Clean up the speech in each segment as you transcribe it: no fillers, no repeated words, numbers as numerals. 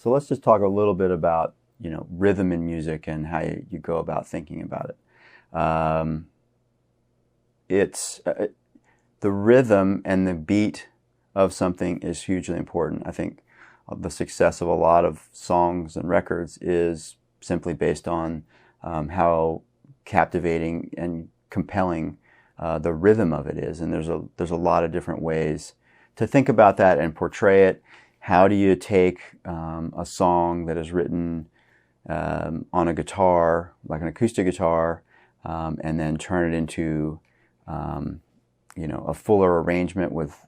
So let's just talk a little bit about, rhythm in music and how you go about thinking about it. It's the rhythm and the beat of something is hugely important. I think the success of a lot of songs and records is simply based on how captivating and compelling the rhythm of it is. And there's a lot of different ways to think about that and portray it. How do you take a song that is written on a guitar, like an acoustic guitar, and then turn it into a fuller arrangement with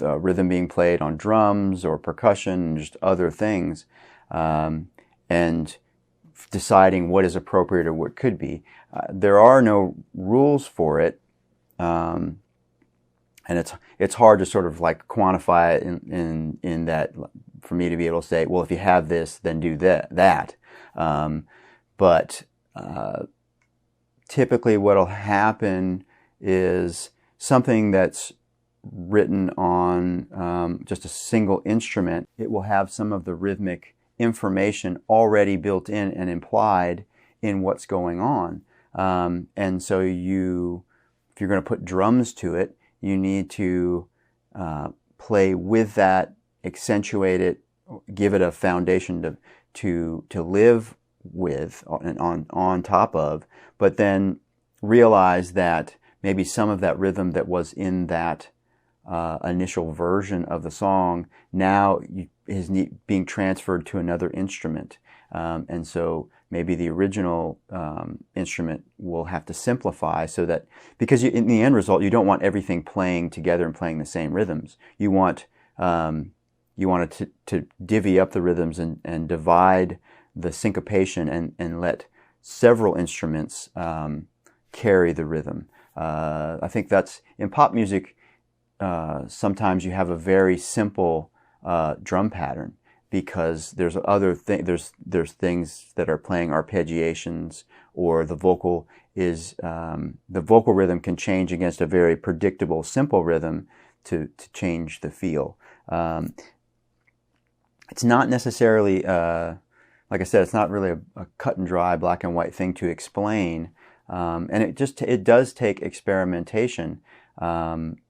rhythm being played on drums or percussion and just other things, and deciding what is appropriate or what could be. There are no rules for it, and it's hard to sort of like quantify it in that, for me to be able to say, well, if you have this, then do that. But typically what'll happen is something that's written on just a single instrument, it will have some of the rhythmic information already built in and implied in what's going on. And so if you're going to put drums to it, you need to play with that, accentuate it, give it a foundation to live with and on top of, but then realize that maybe some of that rhythm that was in that initial version of the song now is being transferred to another instrument. And so maybe the original instrument will have to simplify so that, because in the end result, you don't want everything playing together and playing the same rhythms. You want it to divvy up the rhythms and divide the syncopation and let several instruments carry the rhythm. I think that's, in pop music, sometimes you have a very simple drum pattern, because there's there's things that are playing arpeggiations, or the vocal rhythm can change against a very predictable simple rhythm to change the feel. It's not necessarily like I said, it's not really a cut and dry black and white thing to explain, and it does take experimentation, and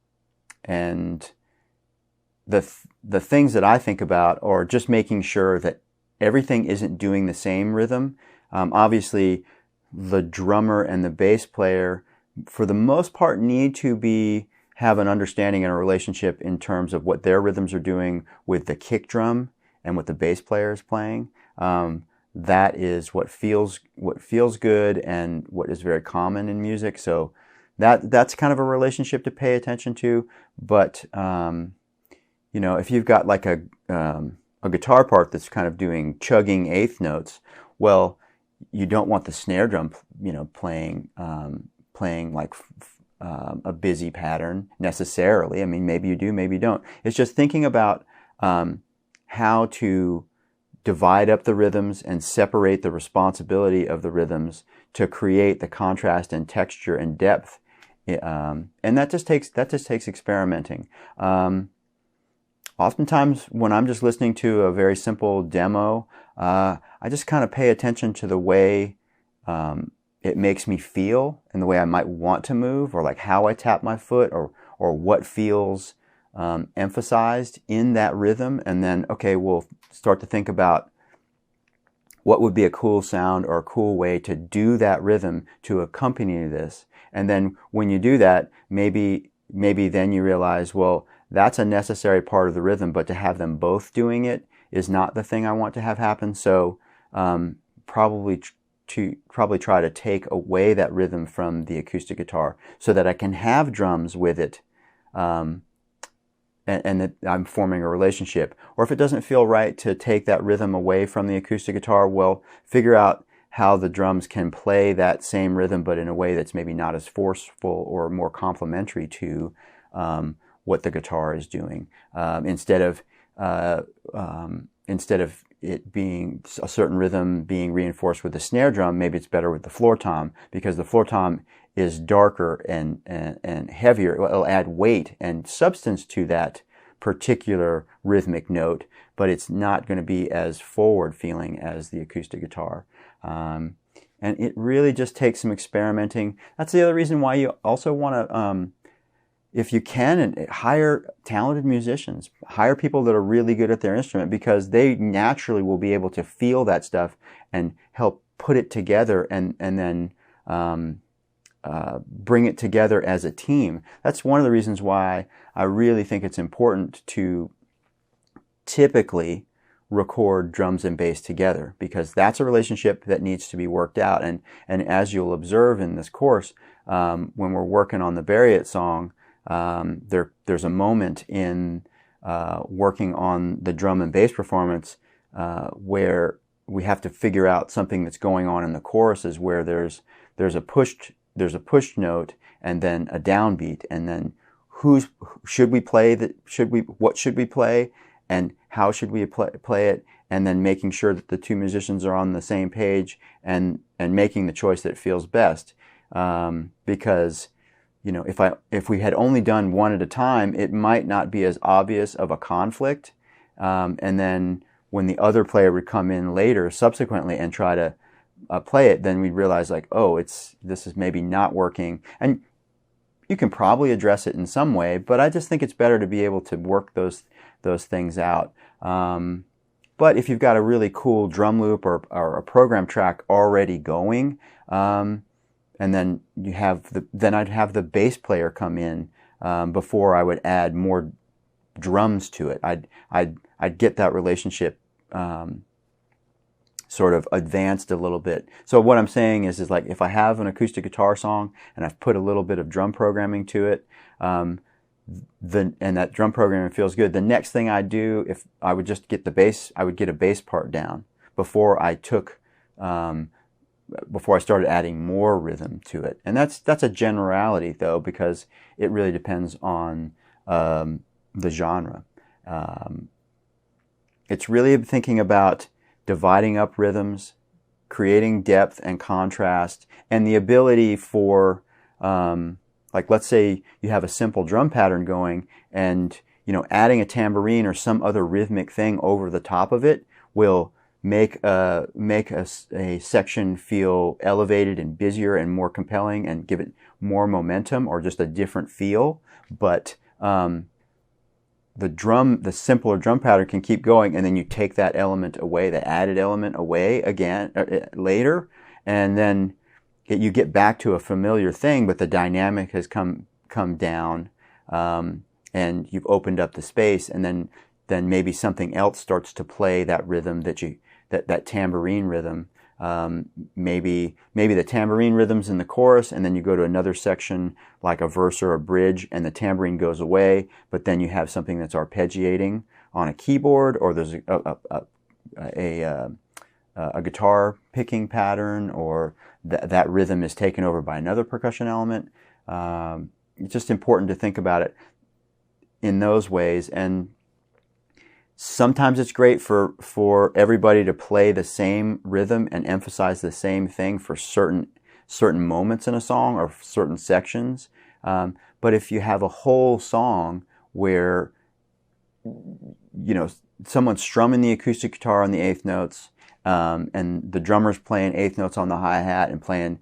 the things that I think about are just making sure that everything isn't doing the same rhythm. Obviously, the drummer and the bass player, for the most part, need to have an understanding and a relationship in terms of what their rhythms are doing with the kick drum and what the bass player is playing. That is what feels good and what is very common in music. So that's kind of a relationship to pay attention to. But if you've got like a guitar part that's kind of doing chugging eighth notes, well, you don't want the snare drum, playing like a busy pattern necessarily. I mean, maybe you do, maybe you don't. It's just thinking about how to divide up the rhythms and separate the responsibility of the rhythms to create the contrast and texture and depth. And that just takes experimenting. Oftentimes, when I'm just listening to a very simple demo, I just kind of pay attention to the way it makes me feel and the way I might want to move, or like how I tap my foot, or what feels emphasized in that rhythm. And then, okay, we'll start to think about what would be a cool sound or a cool way to do that rhythm to accompany this. And then when you do that, maybe then you realize, well, that's a necessary part of the rhythm, but to have them both doing it is not the thing I want to have happen. So probably try to take away that rhythm from the acoustic guitar so that I can have drums with it, and that I'm forming a relationship. Or if it doesn't feel right to take that rhythm away from the acoustic guitar, well, figure out how the drums can play that same rhythm, but in a way that's maybe not as forceful or more complementary to what the guitar is doing. Instead of it being a certain rhythm being reinforced with the snare drum, maybe it's better with the floor tom, because the floor tom is darker and heavier. It'll add weight and substance to that particular rhythmic note, but it's not going to be as forward feeling as the acoustic guitar. And it really just takes some experimenting. That's the other reason why you also want to, if you can, hire talented musicians, hire people that are really good at their instrument, because they naturally will be able to feel that stuff and help put it together and then bring it together as a team. That's one of the reasons why I really think it's important to typically record drums and bass together, because that's a relationship that needs to be worked out. And as you'll observe in this course, when we're working on the Bury It song, there's a moment in working on the drum and bass performance where we have to figure out something that's going on in the choruses, where there's a pushed note and then a downbeat, and then what should we play, and how should we play it, and then making sure that the two musicians are on the same page and making the choice that feels best. Because, if we had only done one at a time, it might not be as obvious of a conflict. And then when the other player would come in later, subsequently, and try to play it, then we'd realize this is maybe not working. And you can probably address it in some way, but I just think it's better to be able to work those things out. But if you've got a really cool drum loop or a program track already going, and then I'd have the bass player come in before I would add more drums to it. I'd get that relationship sort of advanced a little bit. So what I'm saying is like, if I have an acoustic guitar song and I've put a little bit of drum programming to it, and that drum programming feels good, the next thing I do, if I would just get the bass, I would get a bass part down before I started adding more rhythm to it. And that's a generality, though, because it really depends on the genre. It's really thinking about dividing up rhythms, creating depth and contrast, and the ability for, let's say you have a simple drum pattern going, and adding a tambourine or some other rhythmic thing over the top of it will make a section feel elevated and busier and more compelling and give it more momentum or just a different feel. But the simpler drum pattern can keep going, and then you take that element away, the added element away again later, and then you get back to a familiar thing, but the dynamic has come down, and you've opened up the space, and then maybe something else starts to play that rhythm that tambourine rhythm. Maybe the tambourine rhythm's in the chorus, and then you go to another section like a verse or a bridge, and the tambourine goes away, but then you have something that's arpeggiating on a keyboard, or there's a guitar picking pattern, or that rhythm is taken over by another percussion element. It's just important to think about it in those ways. And sometimes it's great for everybody to play the same rhythm and emphasize the same thing for certain moments in a song or certain sections. But if you have a whole song where, someone's strumming the acoustic guitar on the eighth notes, and the drummer's playing eighth notes on the hi-hat and playing,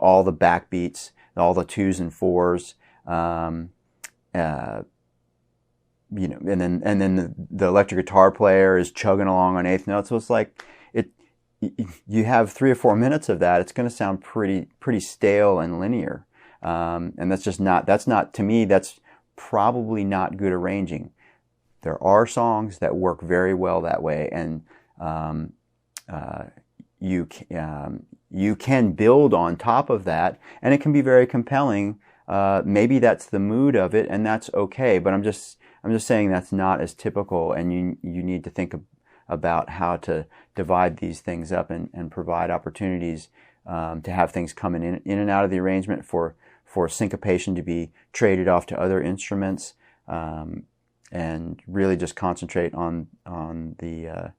all the backbeats, all the twos and fours, and then the electric guitar player is chugging along on eighth notes. So it's like you have 3 or 4 minutes of that. It's going to sound pretty stale and linear, and to me, that's probably not good arranging. There are songs that work very well that way, and you can build on top of that, and it can be very compelling. Maybe that's the mood of it, and that's okay. But I'm just saying that's not as typical, and you need to think about how to divide these things up and provide opportunities to have things coming in and out of the arrangement for syncopation to be traded off to other instruments, and really just concentrate on the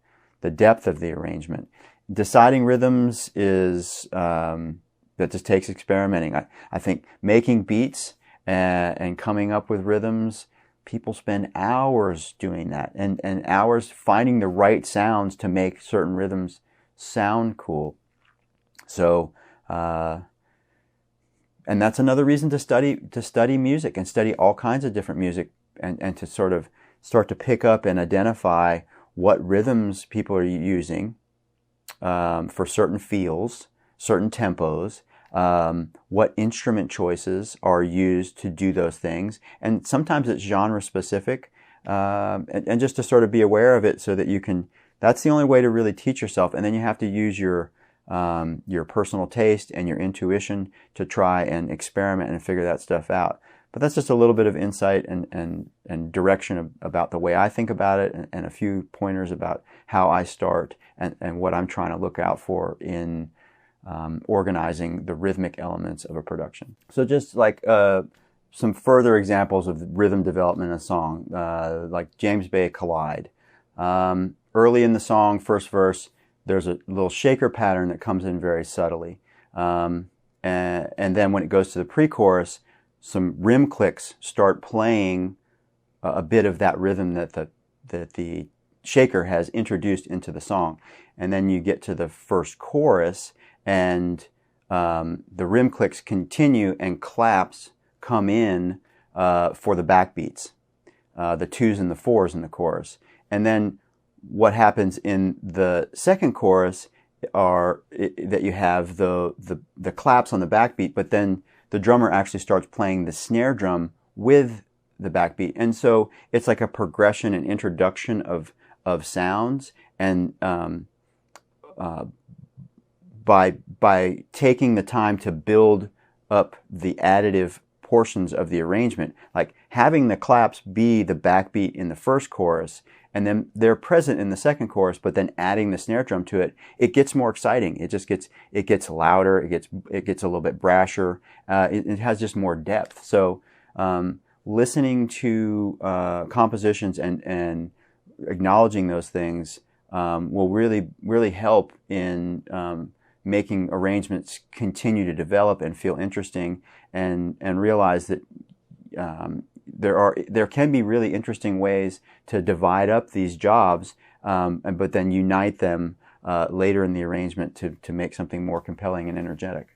depth of the arrangement. Deciding rhythms is that just takes experimenting. I think making beats and coming up with rhythms, people spend hours doing that, and hours finding the right sounds to make certain rhythms sound cool. So, and that's another reason to study music and study all kinds of different music, and to sort of start to pick up and identify what rhythms people are using for certain feels, certain tempos, what instrument choices are used to do those things. And sometimes it's genre specific, and just to sort of be aware of it so that you can, that's the only way to really teach yourself. And then you have to use your personal taste and your intuition to try and experiment and figure that stuff out. But that's just a little bit of insight and direction about the way I think about it, and a few pointers about how I start and what I'm trying to look out for in organizing the rhythmic elements of a production. So just like some further examples of rhythm development in a song, like James Bay Collide. Early in the song, first verse, there's a little shaker pattern that comes in very subtly. And then when it goes to the pre-chorus, some rim clicks start playing a bit of that rhythm that the shaker has introduced into the song. And then you get to the first chorus, and the rim clicks continue and claps come in for the backbeats, the 2s and the 4s in the chorus. And then what happens in the second chorus are that you have the claps on the backbeat, but then the drummer actually starts playing the snare drum with the backbeat. And so it's like a progression and introduction of sounds. And by taking the time to build up the additive portions of the arrangement, like having the claps be the backbeat in the first chorus, and then they're present in the second chorus, but then adding the snare drum to it, it gets more exciting. It gets louder. It gets a little bit brasher. It has just more depth. So listening to compositions and acknowledging those things will really help in making arrangements continue to develop and feel interesting, and realize that there can be really interesting ways to divide up these jobs, but then unite them later in the arrangement to make something more compelling and energetic.